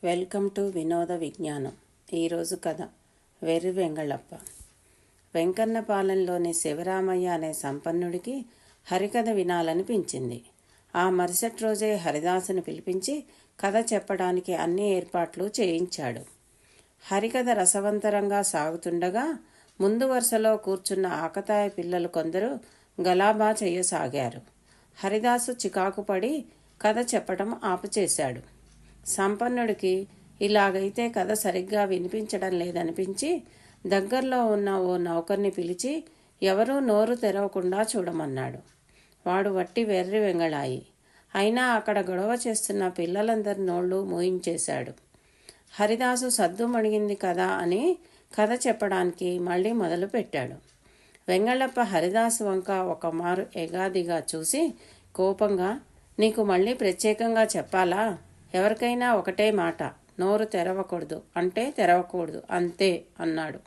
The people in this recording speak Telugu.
వెల్కమ్ టు వినోద విజ్ఞానం. ఈరోజు కథ వెర్రి వెంగళప్ప. వెంకన్నపాలెంలోని శివరామయ్య అనే సంపన్నుడికి హరికథ వినాలనిపించింది. ఆ మరుసటి రోజే హరిదాసుని పిలిపించి కథ చెప్పడానికి అన్ని ఏర్పాట్లు చేయించాడు. హరికథ రసవంతరంగా సాగుతుండగా ముందు వరుసలో కూర్చున్న ఆకతాయి పిల్లలు కొందరు గలాబా చేయసాగారు. హరిదాసు చికాకుపడి కథ చెప్పటం ఆపుచేశాడు. సంపన్నుడికి ఇలాగైతే కథ సరిగ్గా వినిపించడం లేదనిపించి దగ్గరలో ఉన్న ఓ నౌకర్ని పిలిచి ఎవరూ నోరు తెరవకుండా చూడమన్నాడు. వాడు వట్టి వెర్రి వెంగళాయి. అయినా అక్కడ గొడవ చేస్తున్న పిల్లలందరి నోళ్లు మూయించేశాడు. హరిదాసు సద్దు మణిగింది కదా అని కథ చెప్పడానికి మళ్ళీ మొదలుపెట్టాడు. వెంగళప్ప హరిదాసు వంక ఒక మారు ఎగాదిగా చూసి కోపంగా, నీకు మళ్ళీ ప్రత్యేకంగా చెప్పాలా? ఎవరికైనా ఒకటే మాట, నోరు తెరవకూడదు అంటే తెరవకూడదు అంతే అన్నాడు.